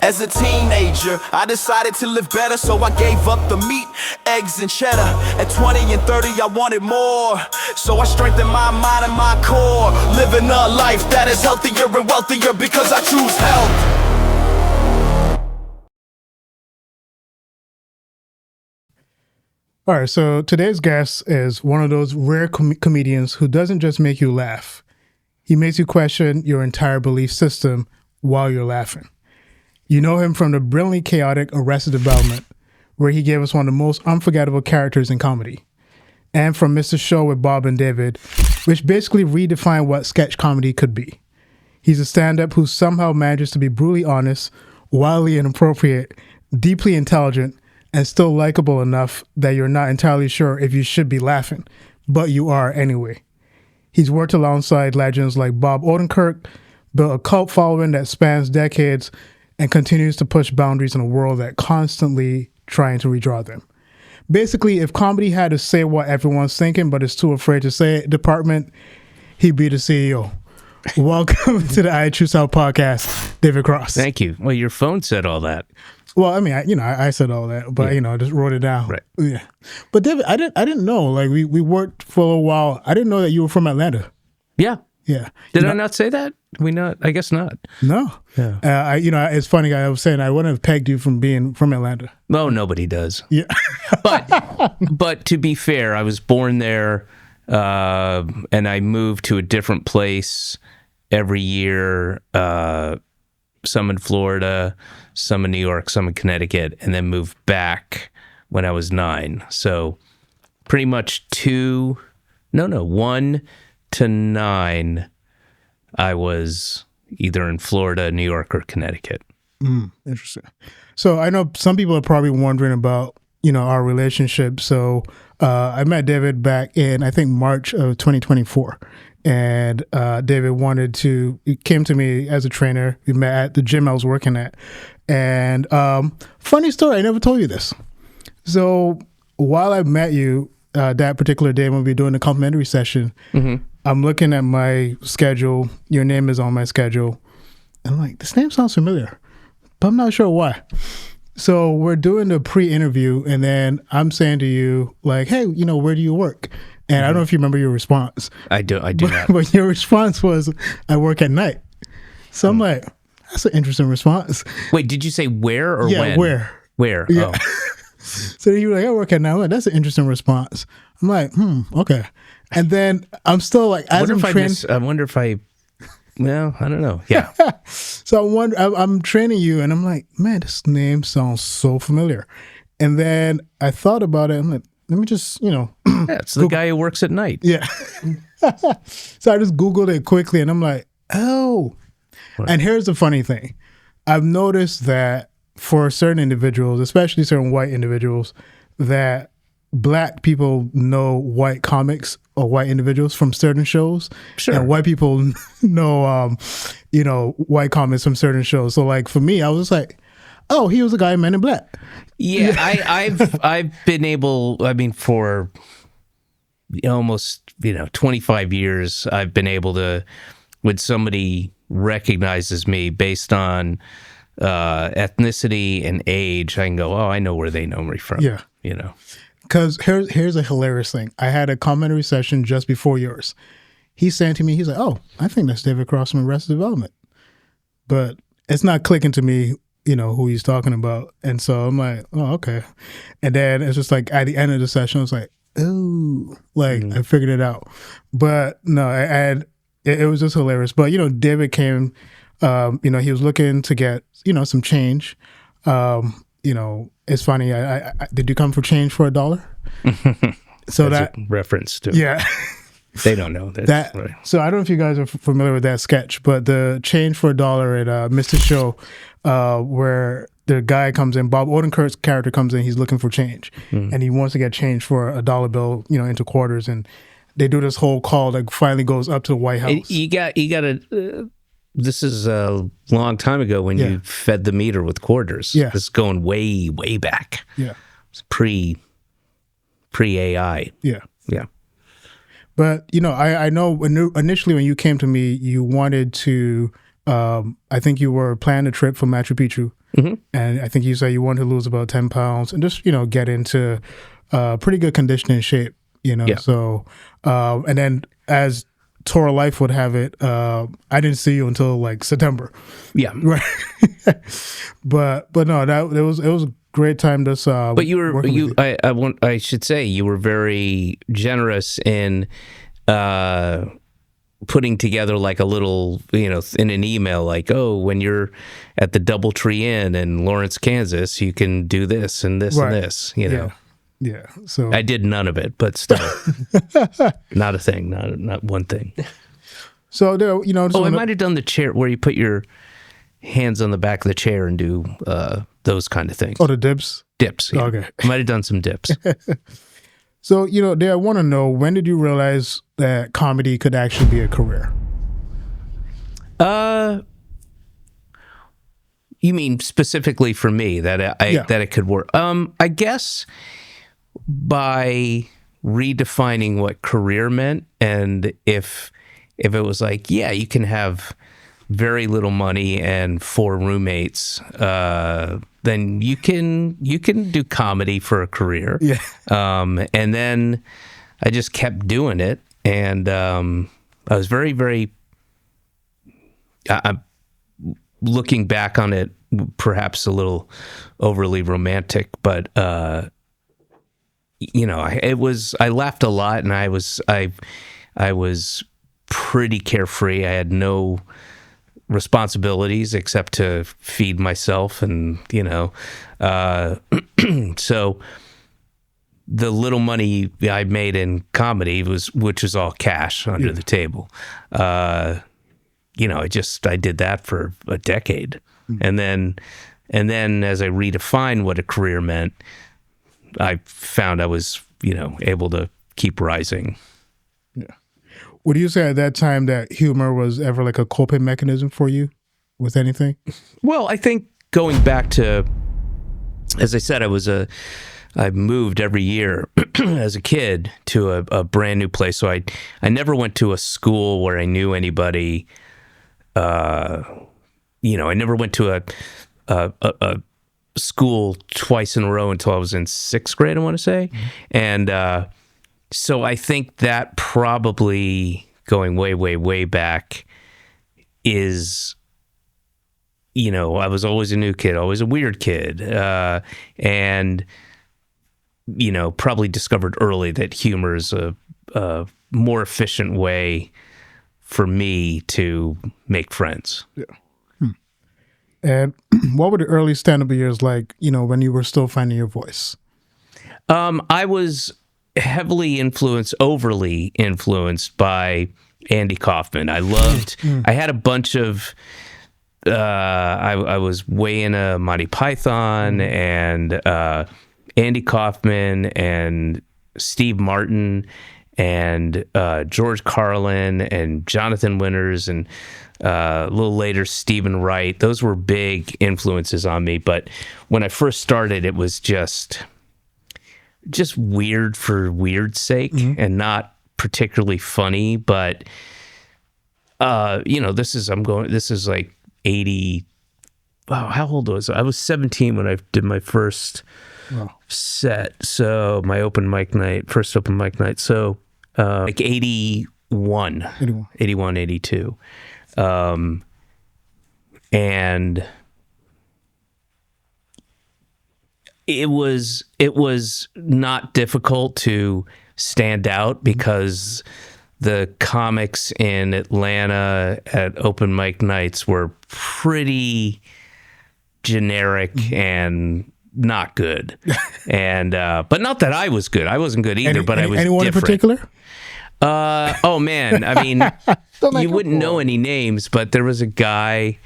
As a teenager, I decided to live better, so I gave up the meat, eggs, and cheddar. At 20 and 30, I wanted more, so I strengthened my mind and my core. Living a life that is healthier and wealthier because I choose health. All right, so today's guest is one of those rare comedians who doesn't just make you laugh. He makes you question your entire belief system while you're laughing. You know him from the brilliantly chaotic Arrested Development, where he gave us one of the most unforgettable characters in comedy. And from Mr. Show with Bob and David, which basically redefined what sketch comedy could be. He's a stand-up who somehow manages to be brutally honest, wildly inappropriate, deeply intelligent, and still likable enough that you're not entirely sure if you should be laughing, but you are anyway. He's worked alongside legends like Bob Odenkirk, built a cult following that spans decades, and continues to push boundaries in a world that constantly trying to redraw them. Basically, if comedy had to say what everyone's thinking but is too afraid to say it department, he'd be the CEO. Welcome to the I Choose Out podcast, David Cross. Thank you. Well, your phone said all that. Well, I mean, I said all that, but I just wrote it down. Right. Yeah. But David, I didn't know. Like we worked for a while. I didn't know that you were from Atlanta. Yeah. Yeah. Did I not say that? We not? I guess not. No. Yeah. It's funny. I was saying I wouldn't have pegged you from being from Atlanta. No, nobody does. Yeah. But to be fair, I was born there, and I moved to a different place every year. Some in Florida, some in New York, some in Connecticut, and then moved back when I was 9. So pretty much 1 to 9, I was either in Florida, New York, or Connecticut. Interesting. So I know some people are probably wondering about, our relationship. So I met David back in, I think, March of 2024. And David he came to me as a trainer. We met at the gym I was working at. And funny story, I never told you this. So while I met you that particular day when we were doing the complimentary session, I'm looking at my schedule. Your name is on my schedule. And I'm like, this name sounds familiar, but I'm not sure why. So we're doing the pre-interview, and then I'm saying to you, like, hey, where do you work? And I don't know if you remember your response. I do not. But your response was, I work at night. So I'm like, that's an interesting response. Wait, did you say where or yeah, when? Where? Where? Yeah. Oh. So you were like, I work at night. I'm like, that's an interesting response. I'm like, okay. And then I'm still like, I wonder if I don't know. Yeah. So I'm training you, and I'm like, man, this name sounds so familiar. And then I thought about it. I'm like, let me just, Yeah, it's the guy who works at night. Yeah. So I just Googled it quickly, and I'm like, oh. Right. And here's the funny thing. I've noticed that for certain individuals, especially certain white individuals, that Black people know white comics or white individuals from certain shows. Sure. And white people know, white comics from certain shows. So like for me, I was like, oh, he was a guy in Men in Black. Yeah, I've been able, for almost 25 years, I've been able to, when somebody recognizes me based on ethnicity and age, I can go, oh, I know where they know me from. Yeah. Because here's a hilarious thing. I had a commentary session just before yours. He's saying to me, he's like, oh, I think that's David Cross from Arrested Development. But it's not clicking to me, who he's talking about. And so I'm like, oh, okay. And then it's just like at the end of the session, I was like, oh, I figured it out. But no, it was just hilarious. But, David came, he was looking to get, some change. It's funny. I did you come for change for $1? So that's a reference to. Yeah. They don't know that. Right. So I don't know if you guys are familiar with that sketch, but the change for $1 at Mr. Show, where the guy comes in, Bob Odenkirk's character comes in, he's looking for change, and he wants to get change for a $1 bill, into quarters, and they do this whole call that finally goes up to the White House. You got to. This is a long time ago when you fed the meter with quarters. Yeah. This is going way, way back. Yeah. It's pre-AI. Yeah. Yeah. But, I know initially when you came to me, you wanted to I think you were planning a trip for Machu Picchu, and I think you said you wanted to lose about 10 pounds and just get into pretty good conditioning shape. Yeah. So and then as tour life would have it, I didn't see you until like September. Yeah. Right. but no, it was a great time. This but I should say you were very generous in putting together like a little, in an email, like, oh, when you're at the Doubletree Inn in Lawrence, Kansas, you can do this and this and this, know. Yeah. So I did none of it, but still, not a thing, not one thing. So there, I might have done the chair where you put your hands on the back of the chair and do those kind of things. Oh, the dips. Dips. Yeah. Okay. I might have done some dips. So I want to know, when did you realize that comedy could actually be a career? You mean specifically for me that that it could work? I guess by redefining what career meant, and if it was like, yeah, you can have very little money and 4 roommates, then you can do comedy for a career. Yeah. And then I just kept doing it, and I was very, very. I'm looking back on it, perhaps a little overly romantic, but I laughed a lot, and I was pretty carefree. I had no responsibilities except to feed myself, and so the little money I made in comedy which was all cash under the table. I did that for a decade. And then as I redefined what a career meant, I found I was, able to keep rising. Yeah. Would you say at that time that humor was ever like a coping mechanism for you with anything? Well, I think going back to, as I said, I moved every year as a kid to a brand new place. So I never went to a school where I knew anybody. I never went to a school twice in a row until I was in 6th grade, I want to say. And so I think that probably, going way, way, way back, is, I was always a new kid, always a weird kid. And, probably discovered early that humor is a more efficient way for me to make friends. Yeah. And what were the early stand-up years like, when you were still finding your voice? I was overly influenced by Andy Kaufman. I loved, I had a bunch of, I was way into Monty Python and Andy Kaufman and Steve Martin and George Carlin and Jonathan Winters and a little later Stephen Wright. Those were big influences on me. But when I first started, it was just weird for weird's sake and not particularly funny. But this is like 80. Wow, how old was I? I was 17 when I did my first set. So my first open mic night. So like 81, 82. And it was not difficult to stand out because the comics in Atlanta at open mic nights were pretty generic and not good. And but not that I was good. I wasn't good either, but I was anyone different. In particular? Oh man, I mean, you wouldn't know any names, but there was a guy.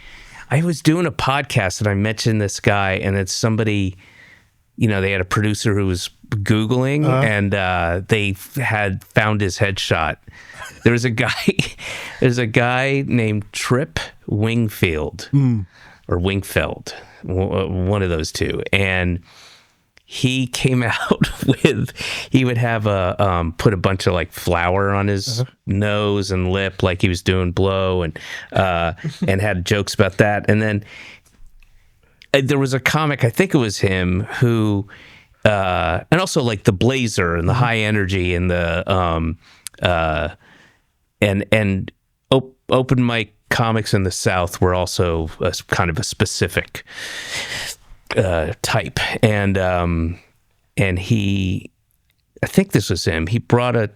I was doing a podcast and I mentioned this guy, and it's somebody, they had a producer who was Googling and they had found his headshot. There's a guy named Trip Wingfield or Wingfeld, one of those two. And he came out with, he would have put a bunch of like flour on his nose and lip like he was doing blow, and had jokes about that. And then there was a comic, I think it was him, who and also like the blazer and the high energy and the and open mic comics in the South were also kind of a specific type, and he, I think this was him. He brought a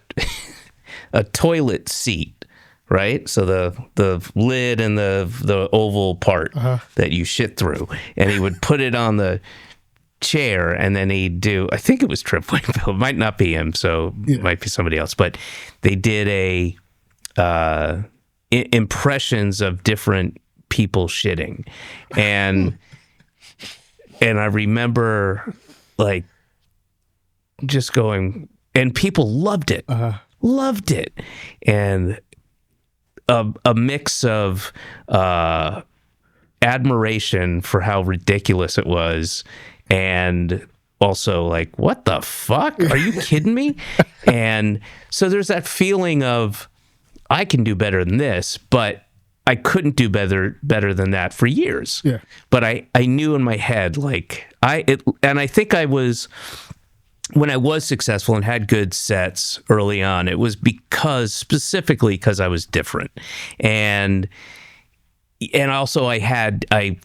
toilet seat, right? So the lid and the oval part that you shit through, and he would put it on the chair, and then he'd do, I think it was Trip Wingfield, it might not be him, so it might be somebody else, but they did a impressions of different people shitting, and I remember like just going, and people loved it, and a mix of admiration for how ridiculous it was, and also like, what the fuck? Are you kidding me? And so there's that feeling of, I can do better than this, but I couldn't do better than that for years. Yeah. But I knew in my head, like and I think I was, when I was successful and had good sets early on, it was specifically because I was different. And also I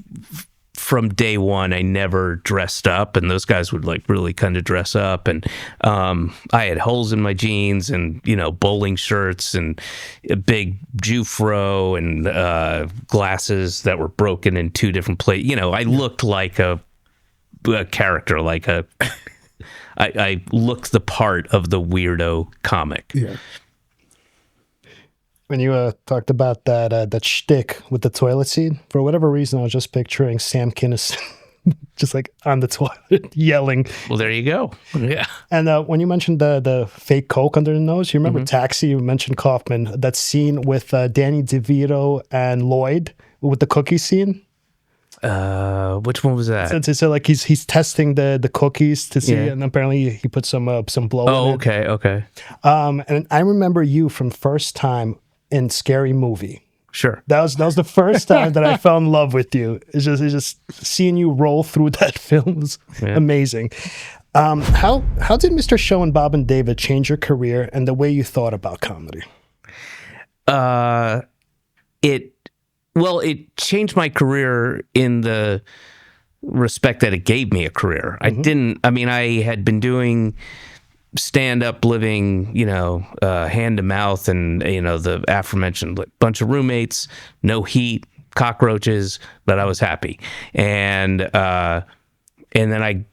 from day one, I never dressed up, and those guys would like really kind of dress up. And I had holes in my jeans, and bowling shirts, and a big Jufro, and glasses that were broken in two different places. I looked like a character, like I looked the part of the weirdo comic. Yeah. When you talked about that shtick with the toilet seat, for whatever reason, I was just picturing Sam Kinison just like on the toilet yelling. Well, there you go. Yeah. And when you mentioned the fake Coke under the nose, you remember Taxi? You mentioned Kaufman. That scene with Danny DeVito and Lloyd with the cookie scene. Which one was that? So like he's testing the cookies to see, and apparently he put some blow. Oh, in it. okay. And I remember you from first time in Scary Movie. Sure. That was the first time that I fell in love with you. It's just seeing you roll through that film was amazing. How did Mr. Show and Bob and David change your career and the way you thought about comedy? It changed my career in the respect that it gave me a career. I had been doing stand-up living, hand to mouth, and, the aforementioned bunch of roommates, no heat, cockroaches, but I was happy. And then I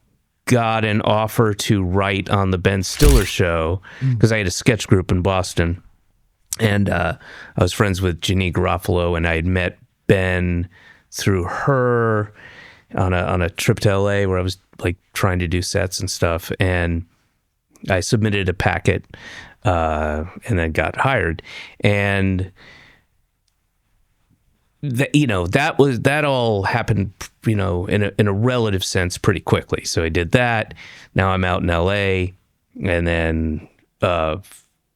got an offer to write on the Ben Stiller show, because I had a sketch group in Boston. And I was friends with Jeannie Garofalo, and I had met Ben through her on a trip to LA where I was like trying to do sets and stuff. And I submitted a packet and then got hired. And that all happened, in a relative sense pretty quickly. So I did that. Now I'm out in LA, and then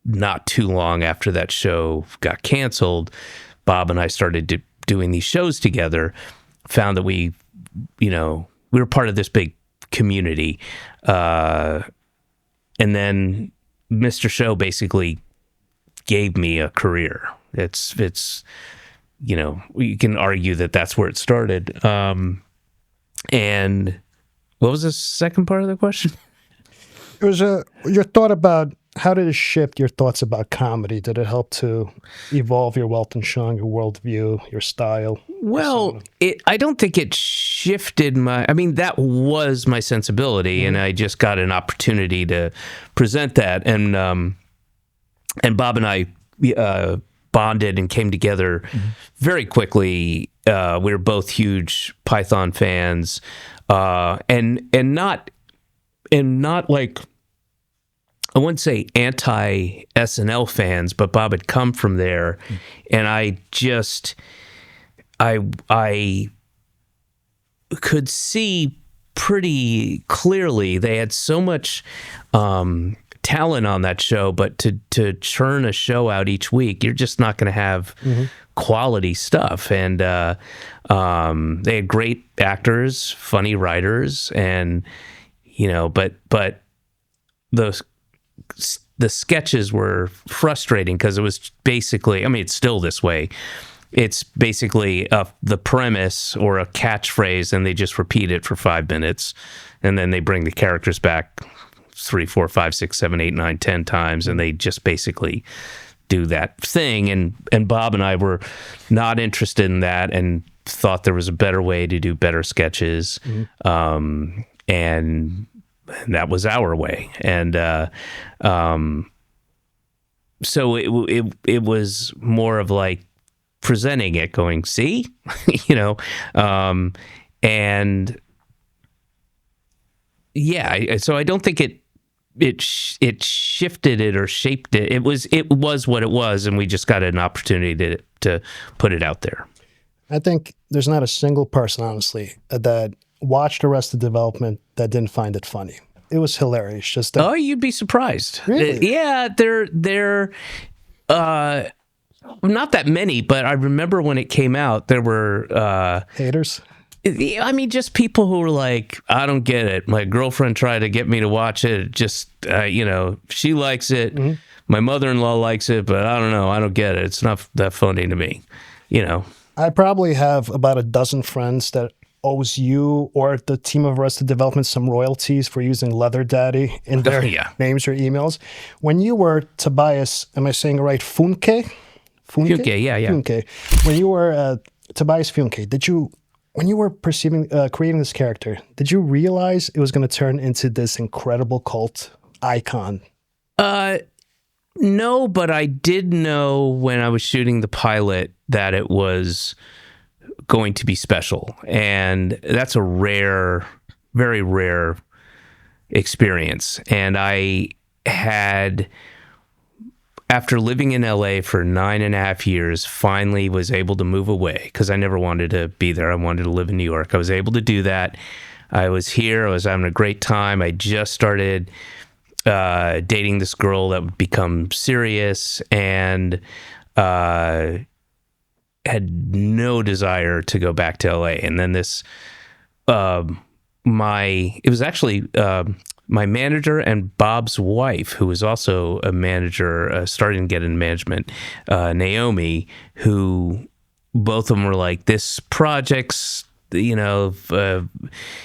not too long after that show got canceled, Bob and I started doing these shows together, found that we were part of this big community. And then Mr. Show basically gave me a career. It's you can argue that that's where it started. And what was the second part of the question? It was your thought about, how did it shift your thoughts about comedy? Did it help to evolve your Welton Shung, your worldview, your style? Well, I don't think it shifted that was my sensibility, and I just got an opportunity to present that. And Bob and I bonded and came together very quickly. We were both huge Python fans, and not like, I wouldn't say anti-SNL fans, but Bob had come from there, and I could see pretty clearly they had so much talent on that show, but to churn a show out each week, you're just not going to have quality stuff. And they had great actors, funny writers, and but the sketches were frustrating because it was basically, I mean, it's still this way. It's basically the premise or a catchphrase, and they just repeat it for 5 minutes, and then they bring the characters back 3, 4, 5, 6, 7, 8, 9, 10 times, and they just basically do that thing. And Bob and I were not interested in that, and thought there was a better way to do better sketches, and that was our way. And so it was more of like presenting it, going, see, and yeah. So I don't think it shifted it or shaped it. It was what it was, and we just got an opportunity to put it out there. I think there's not a single person, honestly, that watched Arrested Development that didn't find it funny. It was hilarious. Just that, you'd be surprised. Really? Yeah, they're not that many, but I remember when it came out, there were haters. I mean, just people who were like, I don't get it. My girlfriend tried to get me to watch it. Just, she likes it. Mm-hmm. My mother-in-law likes it, but I don't know. I don't get it. It's not that funny to me, I probably have about a dozen friends that owes you or the team of Arrested Development some royalties for using Leather Daddy in their names or emails. When you were Tobias, am I saying it right? Funke? Funke, yeah. Funke. When you were Tobias Funke, when you were creating this character, did you realize it was going to turn into this incredible cult icon? No, but I did know when I was shooting the pilot that it was going to be special. And that's a very rare experience. And I had, after living in LA for 9.5 years, finally was able to move away because I never wanted to be there. I wanted to live in New York. I was able to do that. I was here. I was having a great time. I just started dating this girl that would become serious, and had no desire to go back to LA. And then this, it was actually my manager and Bob's wife, who was also a manager, starting to get into management, Naomi, who both of them were like, this project's,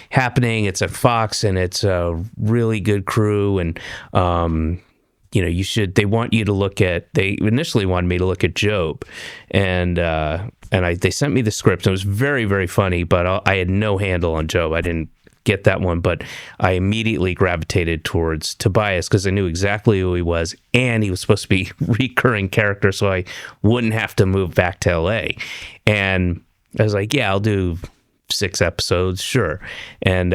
happening. It's at Fox, and it's a really good crew. And, they want you to look at, they initially wanted me to look at Job. And they sent me the script. It was very, very funny, but I had no handle on Job. I didn't get that one, but I immediately gravitated towards Tobias because I knew exactly who he was, and he was supposed to be a recurring character, so I wouldn't have to move back to LA. And I was like, yeah, I'll do 6 episodes, sure. And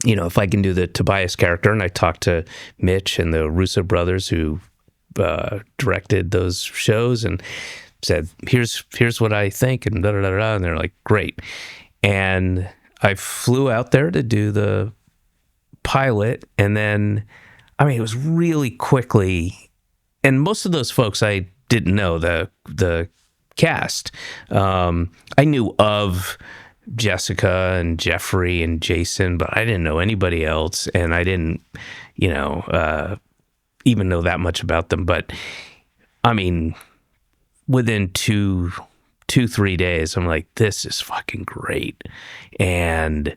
if I can do the Tobias character, and I talked to Mitch and the Russo brothers who directed those shows and said, here's what I think, and da-da-da-da, and they're like, great. And I flew out there to do the pilot, and then, it was really quickly, and most of those folks I didn't know, the cast. I knew of Jessica and Jeffrey and Jason, but I didn't know anybody else, and I didn't, even know that much about them. But within 2-3 days, I'm like, this is fucking great. And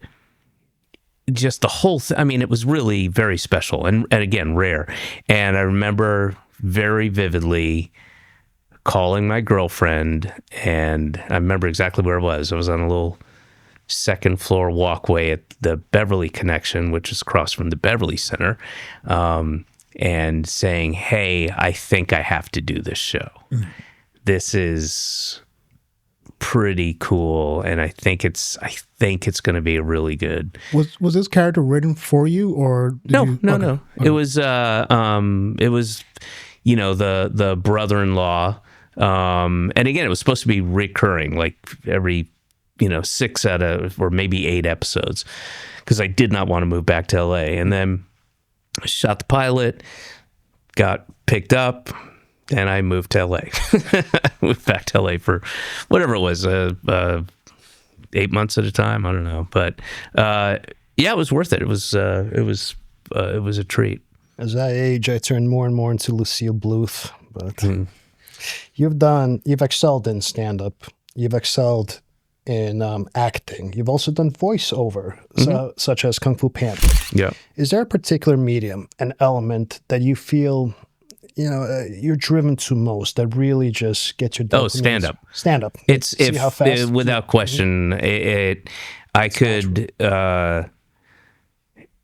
just the whole thing, it was really very special and again, rare. And I remember very vividly calling my girlfriend, and I remember exactly where it was. I was on a little 2nd floor walkway at the Beverly Connection, which is across from the Beverly Center, and saying, hey, I think I have to do this show. This is pretty cool, and I think it's going to be a really good. Was this character written for you, or no? Okay. It was the brother-in-law, and again, it was supposed to be recurring, like every 6 out of, or maybe 8 episodes, because I did not want to move back to LA. And then I shot the pilot, got picked up, and I moved to LA. Moved back to LA for whatever it was, 8 months at a time. I don't know, but it was worth it. It was a treat. As I age, I turn more and more into Lucille Bluth. But you've excelled in stand-up. You've excelled in acting. You've also done voiceover, such as Kung Fu Panda. Yeah. Is there a particular medium, an element that you feel, you're driven to most, that really just gets your dopamine? Oh, stand-up. Stand-up. It's See how fast. without question. I could.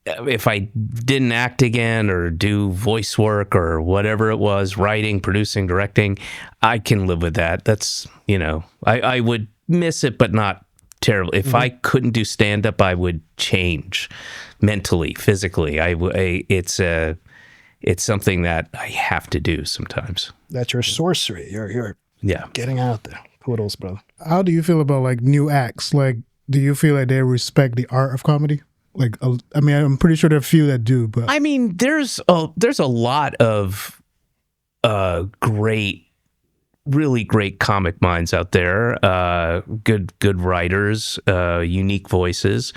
If I didn't act again or do voice work or whatever it was, writing, producing, directing, I can live with that. That's, I would miss it, but not terribly. If I couldn't do stand-up, I would change mentally, physically. It's something that I have to do sometimes. That's your sorcery. You're getting out there. Kudos, brother. How do you feel about like new acts? Like, do you feel like they respect the art of comedy? Like, I'm pretty sure there are a few that do, but I mean, there's a lot of really great comic minds out there. Good writers, unique voices.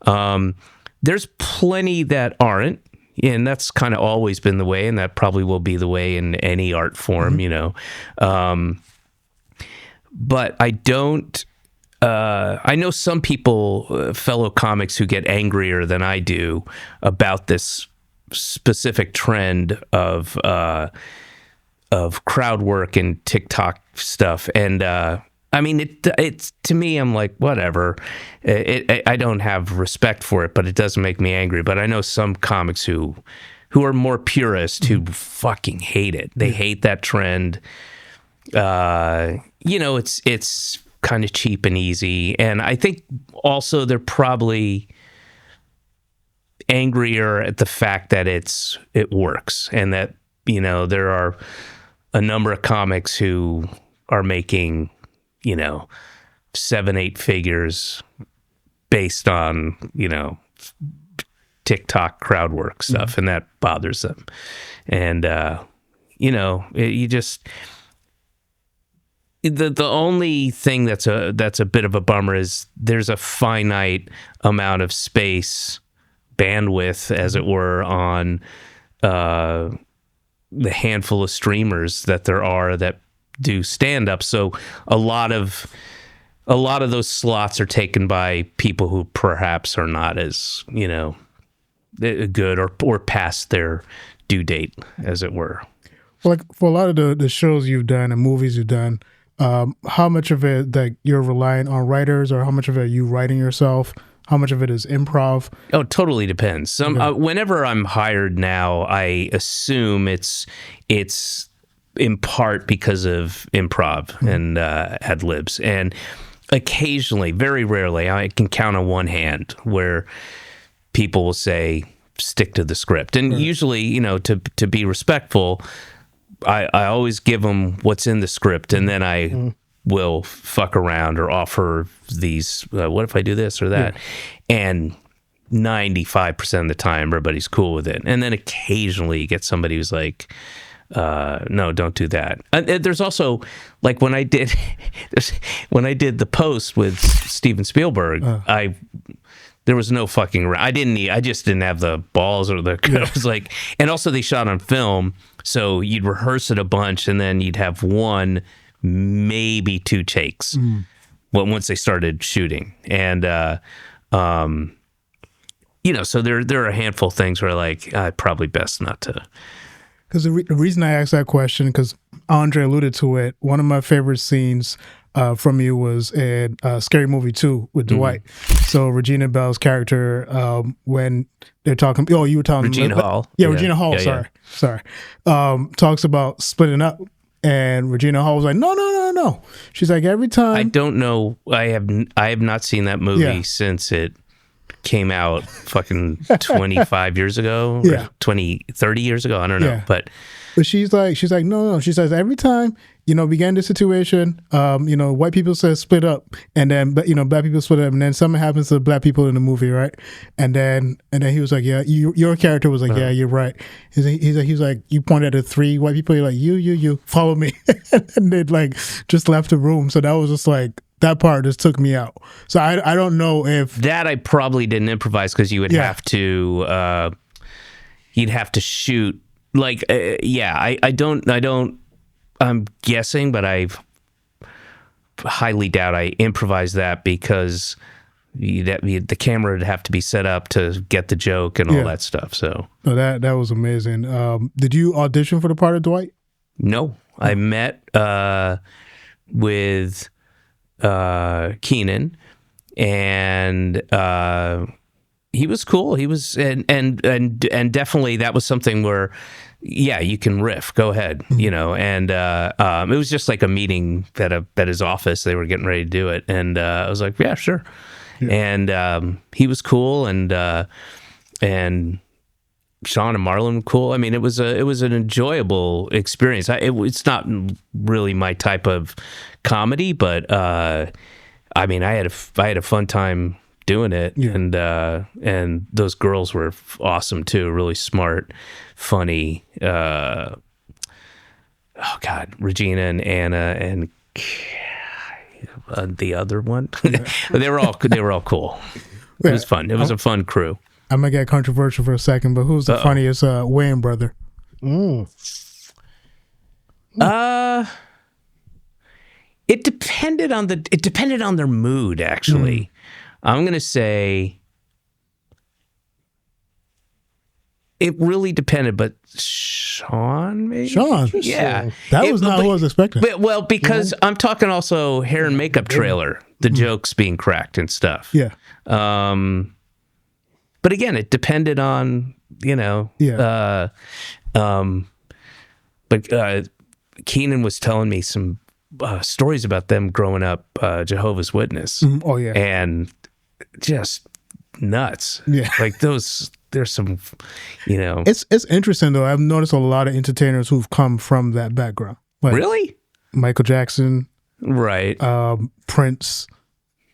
There's plenty that aren't, and that's kind of always been the way, and that probably will be the way in any art form, But I don't. I know some people, fellow comics, who get angrier than I do about this specific trend of crowd work and TikTok stuff. And it's to me, I'm like, whatever. I don't have respect for it, but it doesn't make me angry. But I know some comics who are more purist who fucking hate it. They hate that trend. It's kind of cheap and easy. And I think also they're probably angrier at the fact that it works, and that, there are a number of comics who are making, 7-8 figures based on, TikTok crowd work stuff, and that bothers them. And, you just... The only thing that's a bit of a bummer is there's a finite amount of space, bandwidth, as it were, on the handful of streamers that there are that do stand up. So a lot of those slots are taken by people who perhaps are not as good or past their due date, as it were. like for a lot of the shows you've done and movies you've done. How much of it that you're relying on writers, or how much of it are you writing yourself? How much of it is improv? Oh, it totally depends. Whenever I'm hired now, I assume it's in part because of improv and ad libs, and occasionally, very rarely, I can count on one hand where people will say, "Stick to the script," and usually, to be respectful, I always give them what's in the script, and then I will fuck around or offer these, what if I do this or that? And 95% of the time, everybody's cool with it. And then occasionally you get somebody who's like, no, don't do that. There's also, like when I did the Post with Steven Spielberg, there was no fucking I just didn't have the balls or the, I was like, and also they shot on film, so you'd rehearse it a bunch and then you'd have one, maybe two takes once they started shooting. And, so there are a handful of things where like, probably best not to. Because the reason I asked that question, because Andre alluded to it, one of my favorite scenes from you was in Scary Movie 2 with Dwight. So Regina Bell's character, when they're talking, you were telling Regina Hall. Yeah, Regina Hall, sorry. Talks about splitting up. And Regina Hall was like, no. She's like, every time. I don't know. I have not seen that movie since it came out fucking 25 years ago, or 30 years ago. I don't know. But But she's like, no. She says every time, we get in this situation, white people say split up, and then, black people split up, and then something happens to the black people in the movie, right? And then he was like, yeah, your character was like, yeah, you're right. He's like, you pointed at the 3 white people, you're like, you, follow me. And they like just left the room. So that was just like, that part just took me out. So I don't know if that I probably didn't improvise because you would have to you'd have to shoot like I don't I'm guessing, but I highly doubt I improvised that because the camera would have to be set up to get the joke and all that stuff. So no, that was amazing. Did you audition for the part of Dwight? No, I met with Keenan, and he was cool. He was and definitely that was something where you can riff. Go ahead, And it was just like a meeting at his office. They were getting ready to do it, and I was like, yeah, sure. Yeah. And he was cool, and Sean and Marlon were cool. I mean, it was an enjoyable experience. It's not really my type of comedy, but I mean, I had a fun time doing it, and those girls were awesome too. Really smart, funny. Oh God, Regina and Anna and the other one. They were all cool. It was fun. It was a fun crew. I'm gonna get controversial for a second, but who's the funniest Wayans brother? It depended on their mood, actually. I'm gonna say it really depended, but Sean, maybe? Sean? Yeah. That was not what I was expecting. Well, because I'm talking also hair and makeup trailer, the jokes being cracked and stuff. Yeah. But again, it depended on, but Keenan was telling me some stories about them growing up Jehovah's Witness. Oh, yeah. And just nuts. Yeah. Like there's some, It's interesting, though. I've noticed a lot of entertainers who've come from that background. Like really? Michael Jackson. Right. Prince.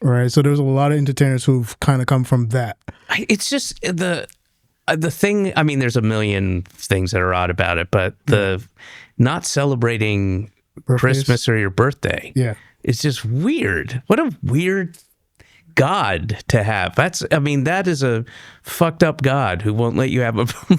Right. So there's a lot of entertainers who've kind of come from that. It's just the thing. I mean, there's a million things that are odd about it, but the not celebrating Birthdays? Christmas or your birthday. Yeah. It's just weird. What a weird God to have. That is a fucked up God who won't let you have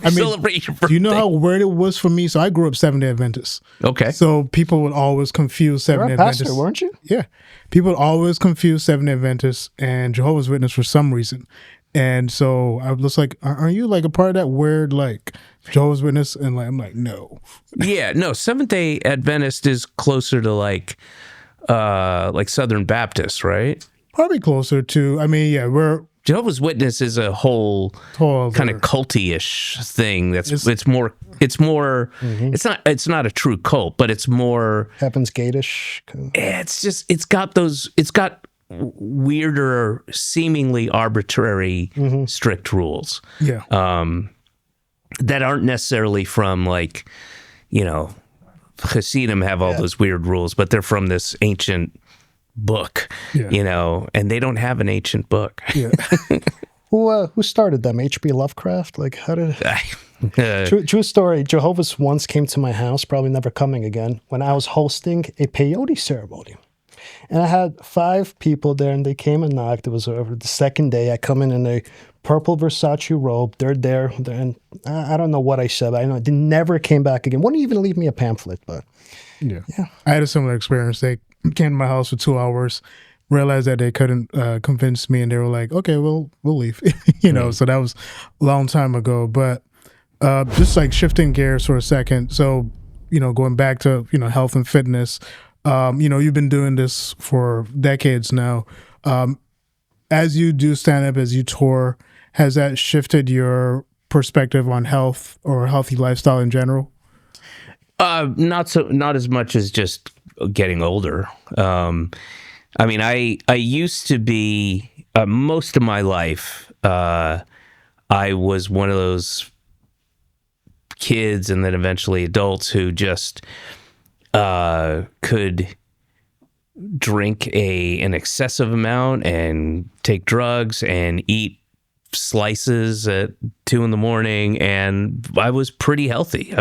celebrate your birthday. Do you know how weird it was for me? So I grew up Seventh-day Adventist. Okay. So people would always confuse Seventh-day Adventists. Pastor, weren't you? Yeah. People would always confuse Seventh-day Adventists and Jehovah's Witness for some reason. And so I was like, aren't you like a part of that weird like Jehovah's Witness? And like I'm like, no. Yeah, no, Seventh-day Adventist is closer to like Southern Baptist, right? Probably closer to, we're Jehovah's Witness is a whole kind of culty-ish thing. It's more it's not a true cult, but it's more Heaven's Gate-ish. It's got weirder, seemingly arbitrary strict rules. Yeah. That aren't necessarily from like, Hasidim have all those weird rules, but they're from this ancient book, and they don't have an ancient book. Yeah. Who started them? H.P. Lovecraft? Like, how did... True story. Jehovah's once came to my house, probably never coming again, when I was hosting a peyote ceremony. And I had 5 people there, and they came and knocked. It was over the second day. I come in a purple Versace robe. They're there, and I don't know what I said. I know they never came back again. Wouldn't even leave me a pamphlet, but yeah. I had a similar experience. They came to my house for 2 hours, realized that they couldn't convince me, and they were like, okay, we'll leave. So that was a long time ago. But just like shifting gears for a second. So, going back to, health and fitness, you've been doing this for decades now. As you do stand up, as you tour, has that shifted your perspective on health or healthy lifestyle in general? Not as much as just getting older. I used to be most of my life. I was one of those kids and then eventually adults who just could drink an excessive amount and take drugs and eat slices at 2 a.m, and I was pretty healthy.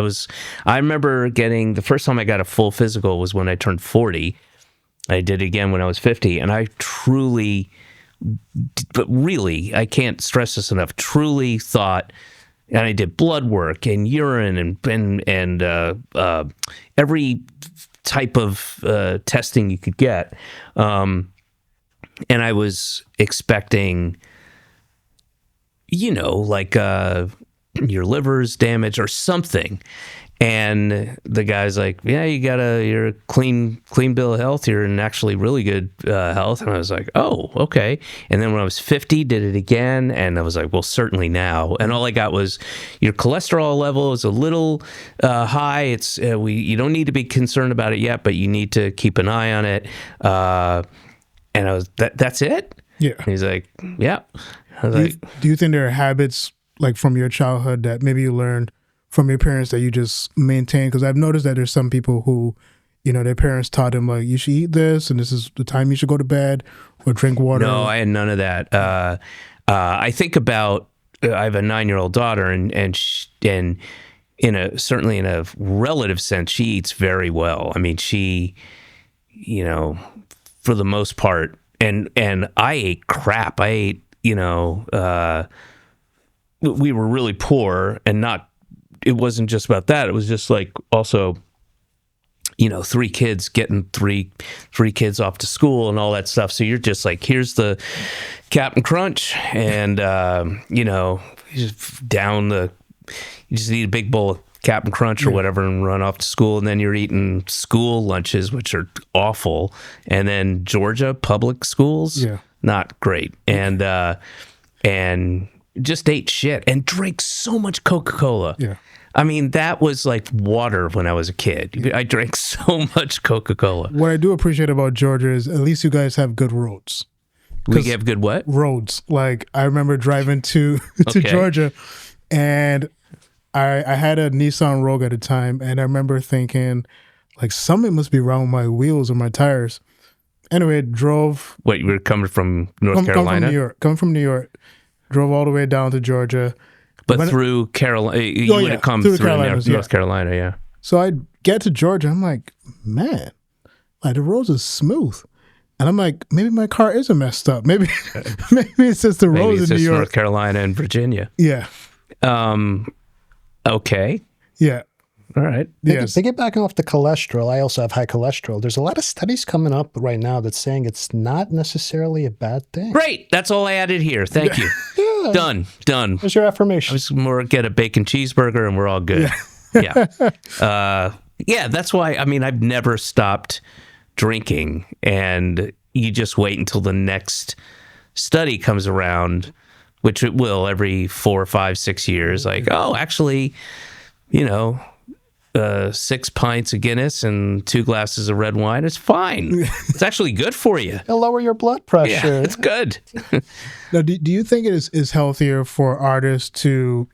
I remember the first time I got a full physical was when I turned 40. I did it again when I was 50, and I truly, but really, I can't stress this enough, truly thought, and I did blood work and urine and every type of testing you could get, and I was expecting, like your liver's damaged or something. And the guy's like, yeah, you're a clean bill of health. You're in actually really good health. And I was like, oh, okay. And then when I was 50, did it again. And I was like, well, certainly now. And all I got was your cholesterol level is a little high. It's you don't need to be concerned about it yet, but you need to keep an eye on it. And I was, that's it? Yeah. And he's like, yeah. I was Do you think there are habits like from your childhood that maybe you learned from your parents that you just maintain? Because I've noticed that there's some people who, their parents taught them like, you should eat this and this is the time you should go to bed or drink water. No, I had none of that. I think about, I have a 9-year-old daughter and certainly in a relative sense, she eats very well. I mean, she, for the most part, and I ate crap. I ate, we were really poor, and it wasn't just about that. It was just like also, 3 kids getting three kids off to school and all that stuff. So you're just like, here's the Captain Crunch, and you just you just eat a big bowl of Captain Crunch or whatever and run off to school, and then you're eating school lunches, which are awful. And then Georgia public schools, not great, and just ate shit and drank so much Coca-Cola. Yeah. I mean, that was like water when I was a kid. I drank so much Coca-Cola. What I do appreciate about Georgia is at least you guys have good roads. We have good what? Roads. Like I remember driving to Georgia, and I had a Nissan Rogue at the time, and I remember thinking like something must be wrong with my wheels or my tires. Anyway, drove. What, you were coming from North Carolina? Coming from New York. Drove all the way down to Georgia. But through Carolina, you would have come through North Carolina, yeah. So I get to Georgia, I'm like, man, like the roads are smooth. And I'm like, maybe my car isn't messed up. Maybe it's just the roads in New York. North Carolina and Virginia. Yeah. Okay. Yeah. All right. Yes. To get back off the cholesterol, I also have high cholesterol. There's a lot of studies coming up right now that's saying it's not necessarily a bad thing. Great. That's all I added here. Thank you. Yeah. Done. There's your affirmation. I was more get a bacon cheeseburger and we're all good. Yeah. That's why, I mean, I've never stopped drinking, and you just wait until the next study comes around, which it will every 4, 5, 6 years. Like, oh, actually, 6 pints of Guinness and 2 glasses of red wine, it's fine. It's actually good for you. It'll lower your blood pressure. Yeah, it's good. Now, do you think it is healthier for artists to,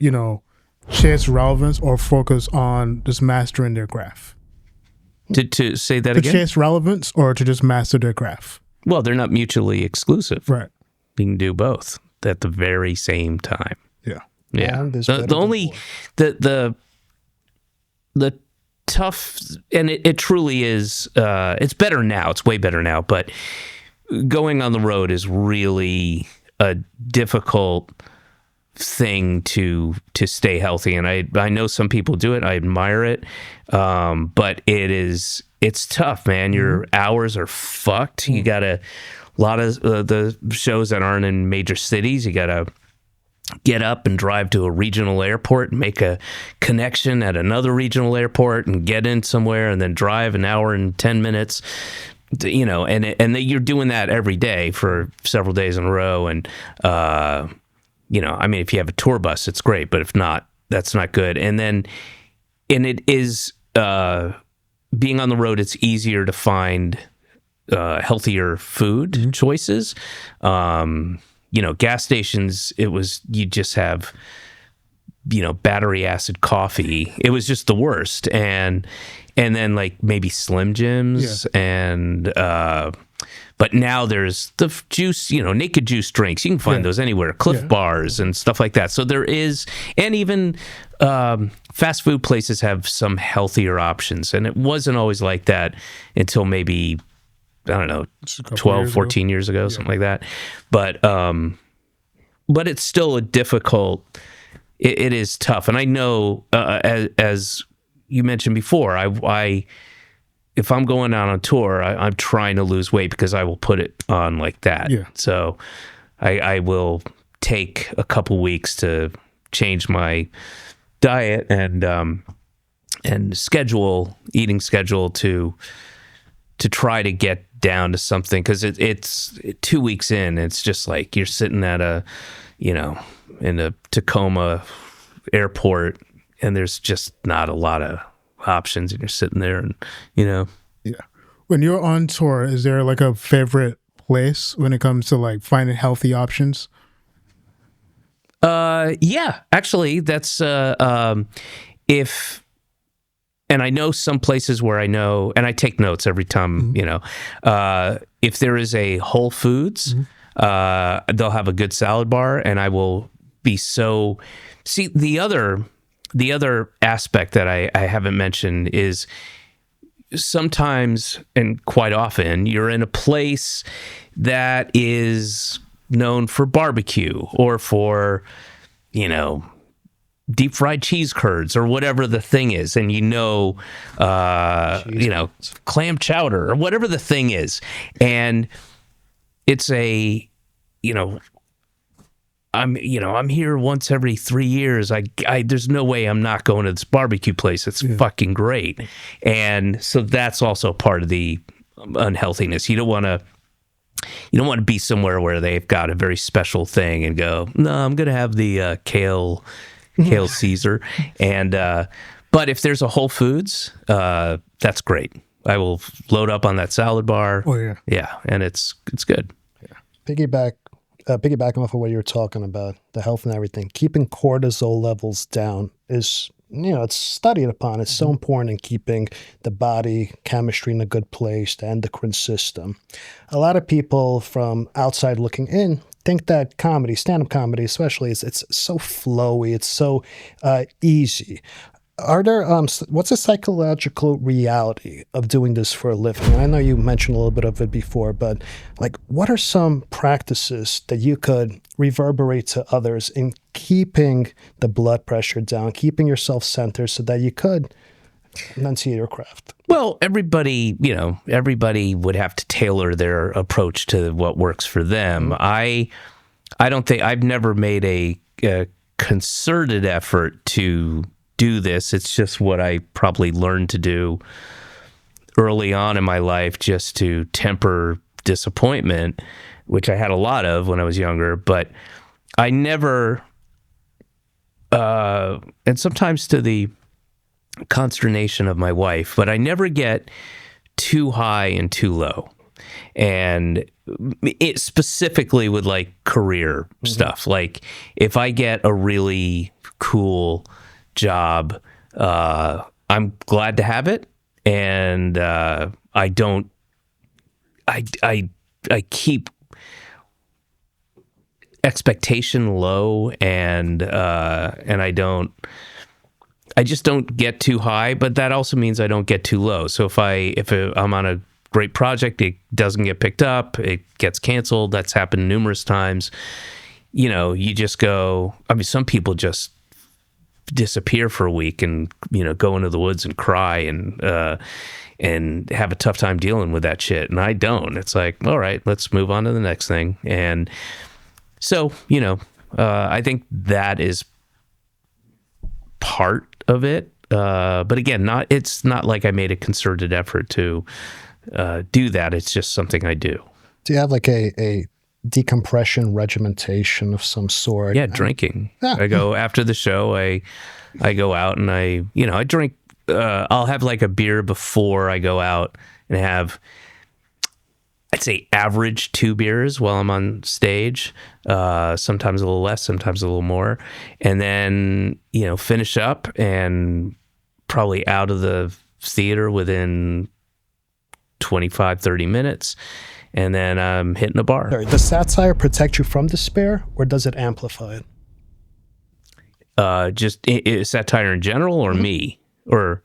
chase relevance or focus on just mastering their craft? To say that To again? chase relevance or to just master their craft? Well, they're not mutually exclusive. Right. You can do both at the very same time. Yeah. Yeah. And there's The better only than the tough, and it truly is, it's better now. It's way better now. But going on the road is really a difficult thing to stay healthy. And I know some people do it. I admire it. But it's tough, man. Your hours are fucked. You got a lot of the shows that aren't in major cities. You got to get up and drive to a regional airport and make a connection at another regional airport and get in somewhere and then drive an hour and 10 minutes, and you're doing that every day for several days in a row. And, I mean, if you have a tour bus, it's great, but if not, that's not good. And it is, being on the road, it's easier to find healthier food choices. Gas stations, you just have battery acid coffee. It was just the worst. And then like maybe Slim Jims and but now there's the juice, naked juice drinks. You can find those anywhere, Cliff Bars and stuff like that. So there is, and even fast food places have some healthier options. And it wasn't always like that until maybe, I don't know, 12, 14 years ago, something like that. But it's still a difficult, it is tough. And I know, as you mentioned before, if I'm going out on tour, I'm trying to lose weight because I will put it on like that. Yeah. So I will take a couple weeks to change my diet and eating schedule to try to get down to something, because it's 2 weeks in, it's just like you're sitting at in a Tacoma airport and there's just not a lot of options, and you're sitting there and Yeah. When you're on tour, is there like a favorite place when it comes to like finding healthy options? Yeah, actually that's and I know some places where I know, and I take notes every time, if there is a Whole Foods, they'll have a good salad bar, and I will be so... See, the other aspect that I haven't mentioned is sometimes, and quite often, you're in a place that is known for barbecue or for, deep fried cheese curds or whatever the thing is, and clam chowder or whatever the thing is, and it's I'm here once every 3 years. There's no way I'm not going to this barbecue place. It's fucking great. And so that's also part of the unhealthiness. You don't want to be somewhere where they've got a very special thing and go, no, I'm going to have the kale Caesar. And but if there's a Whole Foods, that's great. I will load up on that salad bar. Oh yeah. Yeah, and it's good. Piggybacking off of what you were talking about, the health and everything, keeping cortisol levels down is, it's studied upon. It's so important in keeping the body chemistry in a good place, the endocrine system. A lot of people from outside looking in think that comedy, stand-up comedy especially, it's so flowy, it's so easy. Are there what's the psychological reality of doing this for a living? I know you mentioned a little bit of it before, but like, what are some practices that you could reverberate to others in keeping the blood pressure down, keeping yourself centered so that you could enunciate your craft? Well, everybody would have to tailor their approach to what works for them. I don't think I've never made a concerted effort to do this. It's just what I probably learned to do early on in my life, just to temper disappointment, which I had a lot of when I was younger, but I never, and sometimes to the consternation of my wife, but I never get too high and too low. And it specifically with like career stuff. Like if I get a really cool job, I'm glad to have it, and I keep expectation low, and I just don't get too high, but that also means I don't get too low. So if I'm on a great project, it doesn't get picked up, it gets canceled. That's happened numerous times. You just go. I mean, some people just disappear for a week and go into the woods and cry and have a tough time dealing with that shit, and I don't. It's like, all right, let's move on to the next thing. And so I think that is part of it, but again, it's not like I made a concerted effort to do that. It's just something I do. Do you have like a decompression regimentation of some sort? Yeah, drinking. I go after the show. I go out and I drink. I'll have like a beer before I go out and have. I'd say average 2 beers while I'm on stage, sometimes a little less, sometimes a little more. And then, finish up and probably out of the theater within 25, 30 minutes. And then I'm hitting a bar. Sorry, does satire protect you from despair, or does it amplify it? Just satire in general, or me? Or...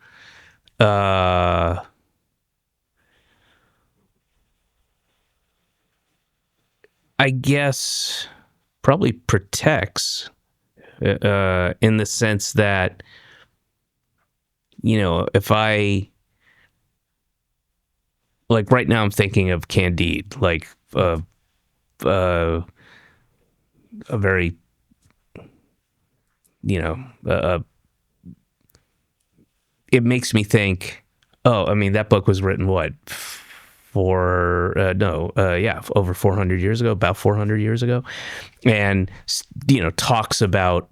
I guess probably protects in the sense that, if I, like right now I'm thinking of Candide, like a very, it makes me think, that book was written what? Over 400 years ago, about 400 years ago. And, talks about,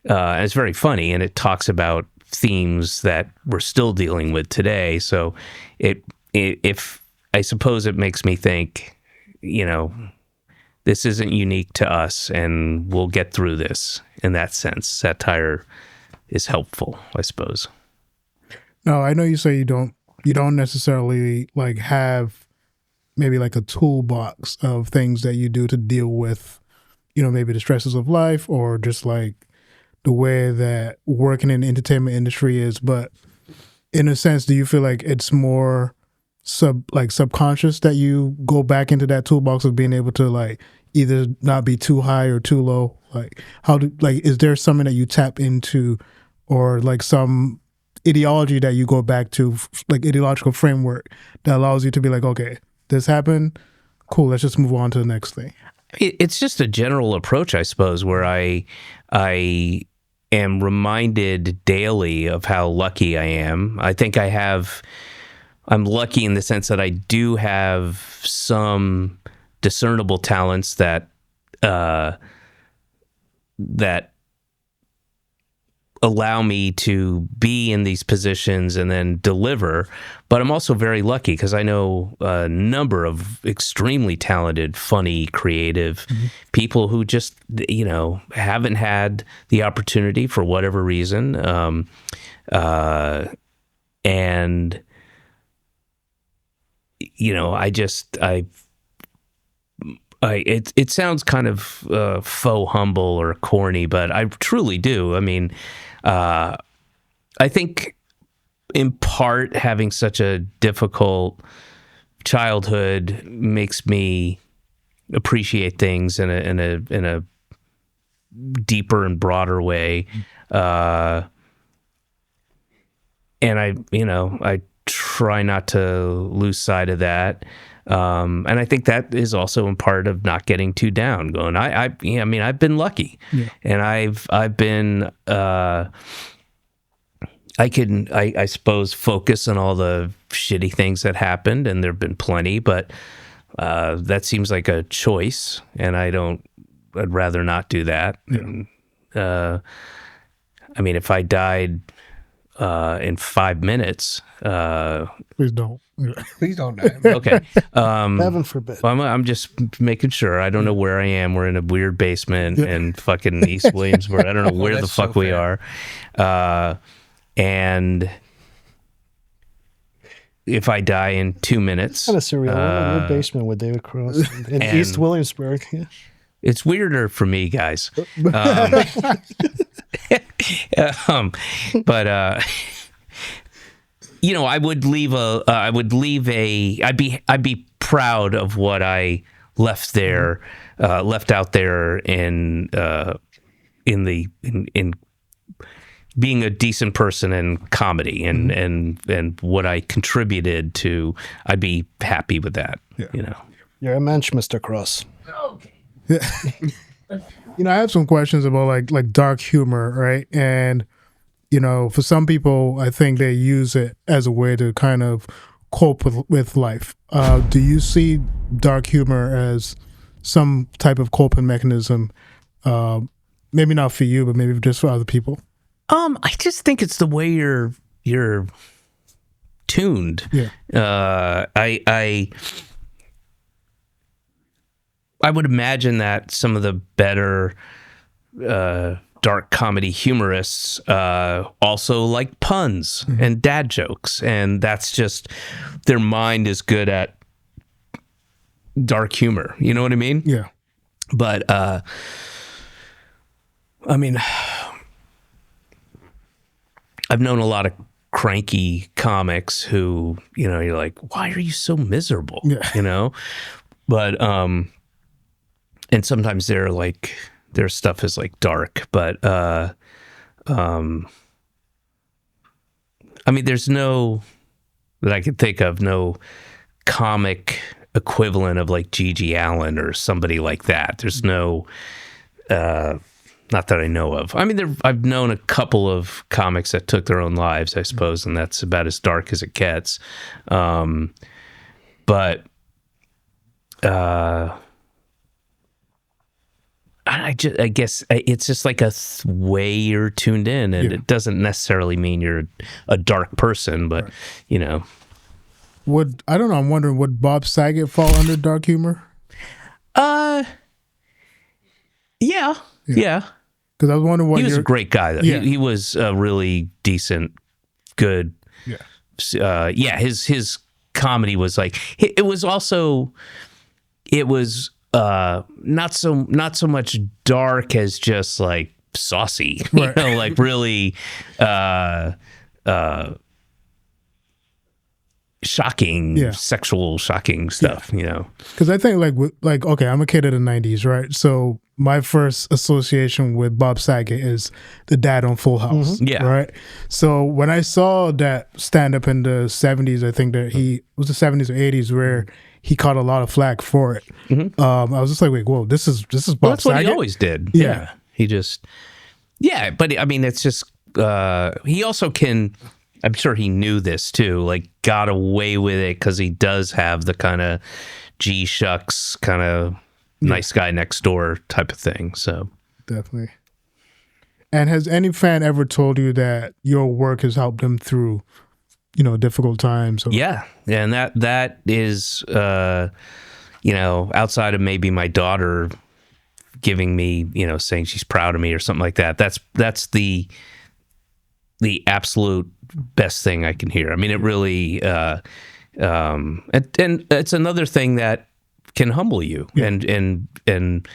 and it's very funny, and it talks about themes that we're still dealing with today. So if I suppose it makes me think, this isn't unique to us and we'll get through this. In that sense, satire is helpful, I suppose. No, I know you say you don't necessarily like have maybe like a toolbox of things that you do to deal with, maybe the stresses of life or just like the way that working in the entertainment industry is. But in a sense, do you feel like it's more subconscious that you go back into that toolbox of being able to like either not be too high or too low? Like is there something that you tap into, or like some ideology that you go back to, like ideological framework that allows you to be like, okay, this happened, cool, let's just move on to the next thing? It's just a general approach, I suppose, where I am reminded daily of how lucky I am. I think I'm lucky in the sense that I do have some discernible talents that allow me to be in these positions and then deliver. But I'm also very lucky because I know a number of extremely talented, funny, creative people who just, haven't had the opportunity for whatever reason. And, it sounds kind of faux humble or corny, but I truly do. I mean, I think in part having such a difficult childhood makes me appreciate things in a deeper and broader way. And I try not to lose sight of that. And I think that is also in part of not getting too down, going, I've been lucky, and I've been, I suppose focus on all the shitty things that happened, and there've been plenty, but, that seems like a choice, and I'd rather not do that. And, if I died, in 5 minutes, Please don't. Please don't die. okay. Heaven forbid. Well, I'm just making sure. I don't know where I am. We're in a weird basement in fucking East Williamsburg. I don't know where the fuck we are. And if I die in 2 minutes, Kind of surreal. Your basement with David Cross in East Williamsburg. Yeah. it's weirder for me, guys. But I would leave I'd be proud of what I left there, left out there in being a decent person in comedy and what I contributed to. I'd be happy with that. Yeah. You're a mensch, Mr. Cross. Okay. I have some questions about like dark humor, right? And for some people, I think they use it as a way to kind of cope with life. Do you see dark humor as some type of coping mechanism? Maybe not for you, but maybe just for other people. I just think it's the way you're tuned. Yeah. I would imagine that some of the better dark comedy humorists also like puns and dad jokes, and that's just their mind is good at dark humor. You know what I mean? Yeah. But I mean, I've known a lot of cranky comics who, you know, you're like, why are you so miserable? Yeah. You know? But and sometimes they're like their stuff is like dark, but I mean, there's no that I can think of, no comic equivalent of like Gigi Allen or somebody like that. There's no not that I know of. I mean, I've known a couple of comics that took their own lives, I suppose, and that's about as dark as it gets. But I guess it's just like a way you're tuned in, and it doesn't necessarily mean you're a dark person, but you know. I don't know. I'm wondering, would Bob Saget fall under dark humor? Yeah. Because I was wondering what he was a great guy, though. He was a really decent, good. Yeah. His comedy was like it was also not so much dark as just like saucy, you know, like really shocking, sexual shocking stuff, you know. Because I think like okay, I'm a kid of the '90s, right? So my first association with Bob Saget is the dad on Full House, right? So when I saw that stand up in the '70s, I think that it was the '70s or '80s where he caught a lot of flack for it. I was just like, wait, whoa, this is Bob Saget. That's what he always did. Yeah. He just, but I mean, it's just, he also can, I'm sure he knew this too, like got away with it because he does have the kind of G shucks kind of nice guy next door type of thing. So definitely. And has any fan ever told you that your work has helped them through, you know, difficult times? Yeah. And that is, you know, outside of maybe my daughter giving me, you know, saying she's proud of me or something like that. That's the absolute best thing I can hear. I mean, it really, and it's another thing that can humble you and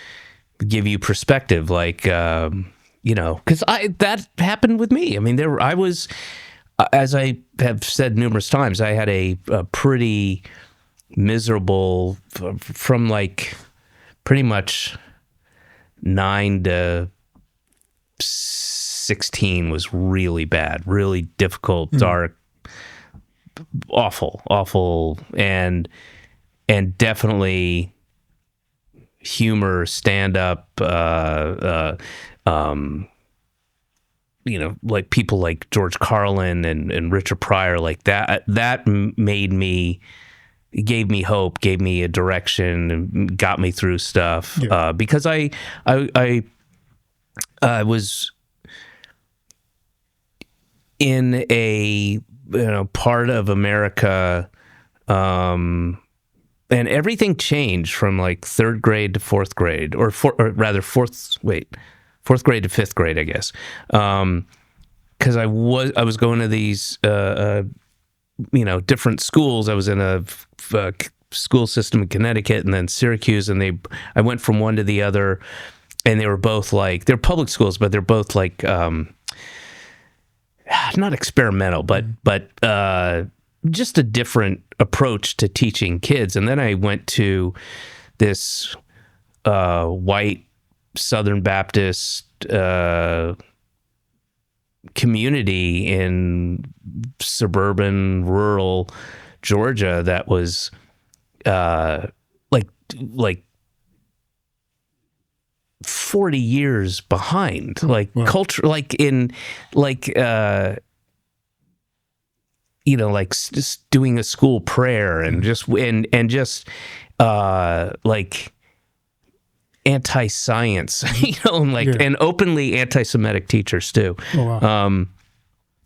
give you perspective. Like, you know, because that happened with me. I mean, I was, as I have said numerous times, I had a pretty miserable, from like pretty much 9 to 16 was really bad, really difficult, dark, awful, and definitely humor, stand up, you know, like people like George Carlin and Richard Pryor, like that gave me hope, gave me a direction, and got me through stuff. Because I was in a, you know, part of America, and everything changed from like 3rd grade to 4th grade, or rather 4th grade to 5th grade, I guess. Because I was going to these, you know, different schools. I was in a school system in Connecticut and then Syracuse, and I went from one to the other, and they were both like, they're public schools, but they're both like, not experimental, but just a different approach to teaching kids. And then I went to this white Southern Baptist community in suburban, rural Georgia that was like 40 years behind, like culture, like in like you know, like just doing a school prayer and just like anti-science, you know, and like and openly anti-Semitic teachers too.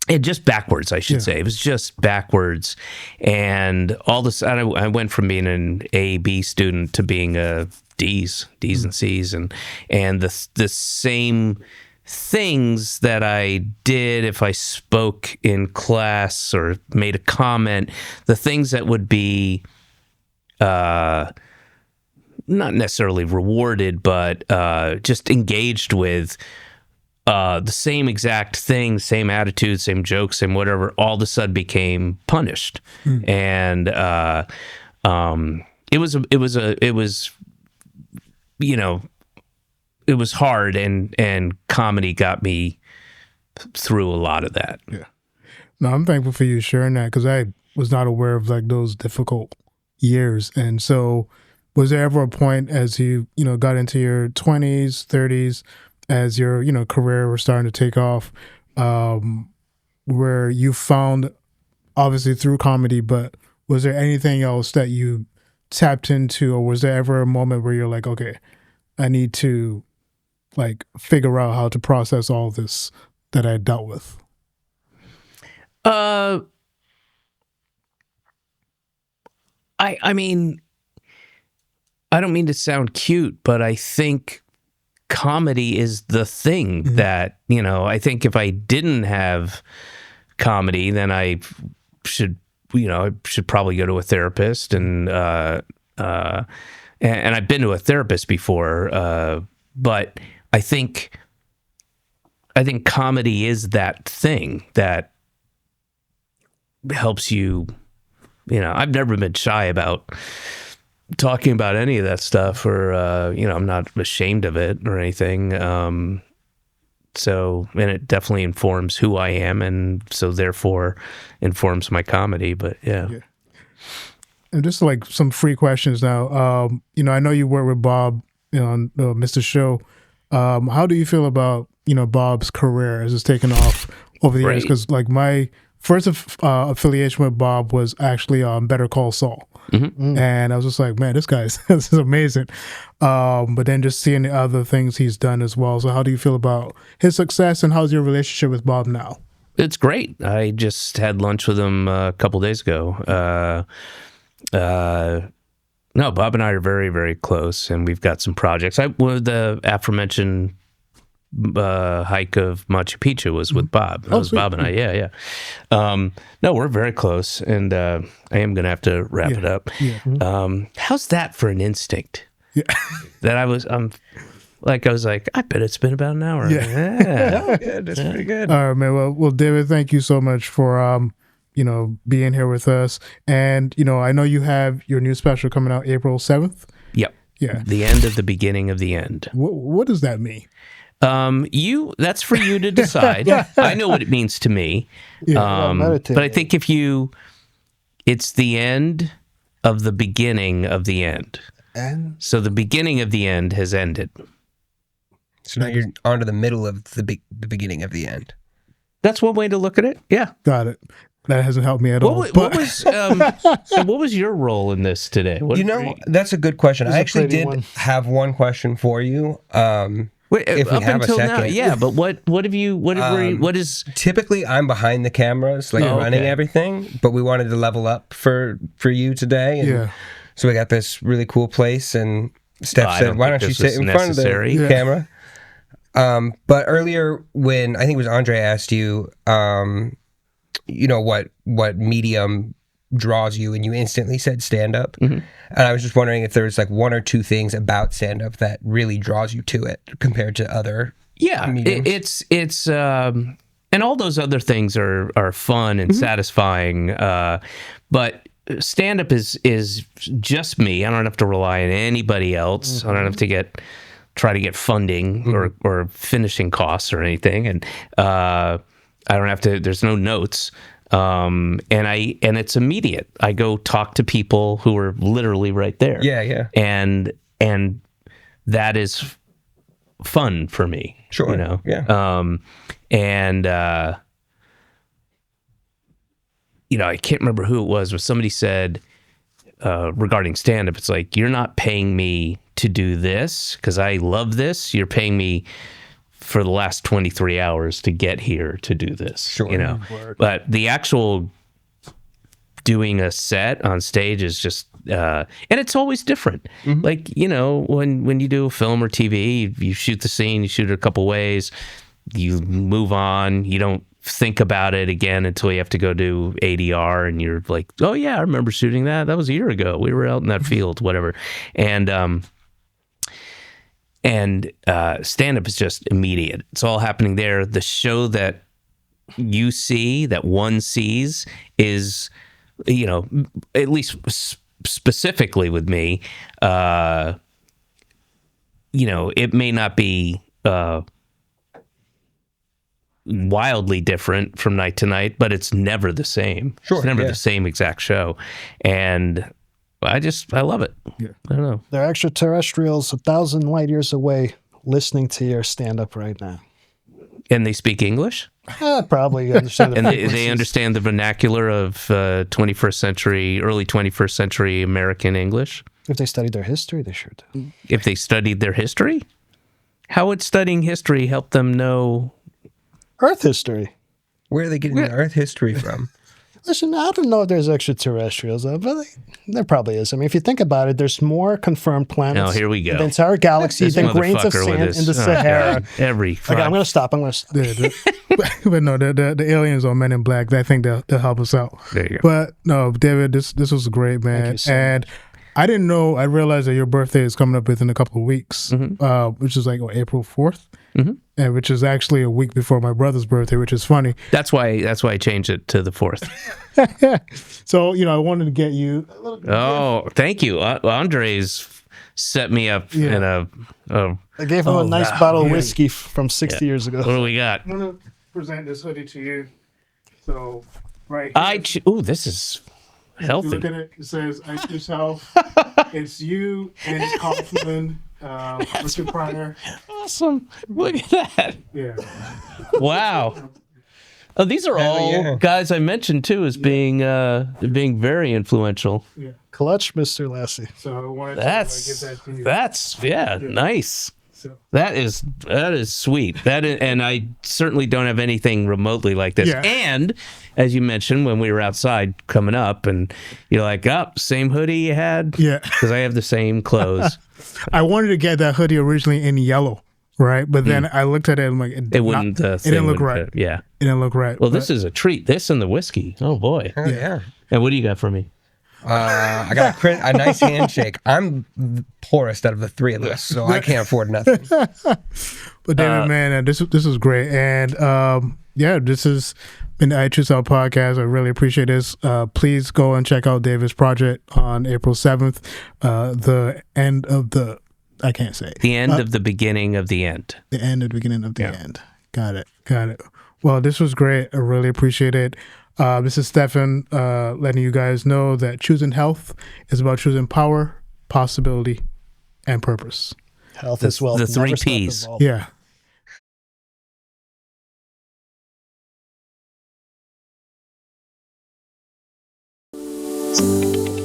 it just backwards, I should say. It was just backwards. And all this, I went from being an A, B student to being a D's and C's. And the same things that I did if I spoke in class or made a comment, the things that would be not necessarily rewarded, but just engaged with, the same exact thing, same attitude, same jokes, same whatever, all of a sudden became punished. And it was it was hard, and comedy got me through a lot of that. Yeah. No, I'm thankful for you sharing that, because I was not aware of like those difficult years. And so was there ever a point as you got into your 20s, 30s, as your career was starting to take off, where you found, obviously through comedy, but was there anything else that you tapped into, or was there ever a moment where you're like, okay, I need to like figure out how to process all this that I dealt with? I mean, I don't mean to sound cute, but I think comedy is the thing that, I think if I didn't have comedy, then I should probably go to a therapist, and I've been to a therapist before, but I think comedy is that thing that helps you. I've never been shy about talking about any of that stuff, or I'm not ashamed of it or anything. So, and it definitely informs who I am, and so therefore informs my comedy. But yeah. And just like some free questions now. I know you work with Bob on Mr. Show. How do you feel about Bob's career as it's taken off over the years? Because like my first affiliation with Bob was actually on Better Call Saul. And I was just like, man, this is amazing. But then just seeing the other things he's done as well. So how do you feel about his success, and how's your relationship with Bob now? It's great. I just had lunch with him a couple days ago. No, Bob and I are very, very close, and we've got some projects. The aforementioned hike of Machu Picchu was with Bob. That was sweet. Bob and I. Yeah. No, we're very close, and I am going to have to wrap it up. How's that for an instinct? Yeah. That I was like, I bet it's been about an hour. Yeah. Good. That's pretty good. All right, man. Well, David, thank you so much for being here with us. And I know you have your new special coming out April 7th. Yep. Yeah. The end of the beginning of the end. What does that mean? That's for you to decide. I know what it means to me. But I think it's the end of the beginning of the end. And so the beginning of the end has ended. So now you're on to the middle of the beginning of the end. That's one way to look at it. Yeah. Got it. That hasn't helped me at all. What was your role in this today? That's a good question. I actually did have one question for you. If we have a second. Now, yeah. But what is? Typically, I'm behind the cameras, running everything. But we wanted to level up for you today. And so we got this really cool place, and Steph said, "Why don't you sit in front of the camera?" But earlier, when I think it was Andre asked you, what medium draws you, and you instantly said stand-up. And I was just wondering if there's like one or two things about stand-up that really draws you to it compared to other mediums. It's and all those other things are fun and satisfying, but stand-up is just me. I don't have to rely on anybody else. I don't have to try to get funding or finishing costs or anything, and I don't have to. There's no notes, and it's immediate. I go talk to people who are literally right there. Yeah. And that is fun for me. Sure. Yeah. I can't remember who it was, but somebody said regarding stand-up, it's like, you're not paying me to do this because I love this. You're paying me for the last 23 hours to get here to do this. Sure. You know, but the actual doing a set on stage is just, and it's always different. Like, you know, when you do a film or TV, you shoot the scene, you shoot it a couple ways, you move on, you don't think about it again until you have to go do ADR, and you're like, oh yeah, I remember shooting that. That was a year ago. We were out in that field, whatever. And stand-up is just immediate. It's all happening there. The show that you see, that one sees, is, you know, at least specifically with me, you know, it may not be wildly different from night to night, but it's never the same. Sure, it's never the same exact show. And I love it. Yeah. I don't know. There are extraterrestrials 1,000 light years away listening to your stand-up right now. And they speak English? Probably understand. And they understand the vernacular of 21st century, early 21st century American English? If they studied their history, they sure do. If they studied their history? How would studying history help them know Earth history? Where are they getting the Earth history from? Listen, I don't know if there's extraterrestrials, but there probably is. I mean, if you think about it, there's more confirmed planets here we go. in the entire galaxy than grains of sand in the Sahara. I'm going to stop. But no, the aliens are Men in Black. I think they'll help us out. There you go. But no, David, this was great, man. Thank you so and much. I didn't know. I realized that your birthday is coming up within a couple of weeks, which is like April 4th, and which is actually a week before my brother's birthday, which is funny. That's why I changed it to the 4th. So, you know, I wanted to get you a little gift. Thank you. Andres set me up in a I gave him a nice bottle of whiskey from 60 years ago. What do we got? I'm going to present this hoodie to you. So, right here. This is healthy. You look at it, it says, "I choose health." It's you and Kaufman, Richard Pryor. Awesome. Look at that. Yeah. Wow. Oh, these are all guys I mentioned too as being very influential. Yeah. Clutch, Mr. Lassie. So I wanted to give that to you. That's nice. So. That is sweet. And I certainly don't have anything remotely like this. Yeah. And as you mentioned when we were outside coming up, and you're like, same hoodie you had? Yeah. Because I have the same clothes. I wanted to get that hoodie originally in yellow, right? But then I looked at it and I'm like, it didn't look right. Yeah. It didn't look right. Well, this is a treat. This and the whiskey. Oh boy. Yeah. And what do you got for me? I got a nice handshake. I'm the poorest out of the three of us, so I can't afford nothing. But David, man, this is great. And this has been the I Choose Health podcast. I really appreciate this. Please go and check out David's project on April 7th. The end of the, I can't say. The end of the beginning of the end. The end of the beginning of the end. Got it. Well, this was great. I really appreciate it. This is Stefan letting you guys know that choosing health is about choosing power, possibility, and purpose. Health is wealth. The 3 Ps. Yeah.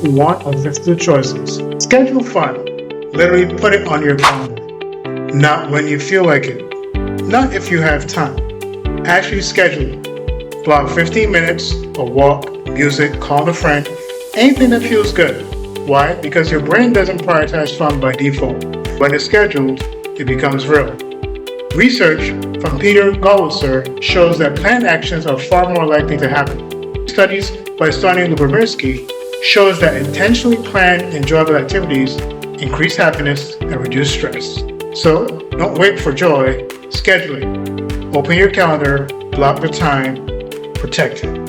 Want unfiltered choices. Schedule fun. Literally put it on your calendar. Not when you feel like it. Not if you have time. Actually schedule it. Block 15 minutes, a walk, music, call a friend, anything that feels good. Why? Because your brain doesn't prioritize fun by default. When it's scheduled, it becomes real. Research from Peter Goldser shows that planned actions are far more likely to happen. Studies by Sonny Lubomirsky shows that intentionally planned, enjoyable activities increase happiness and reduce stress. So, don't wait for joy, schedule it. Open your calendar, block the time, protect it.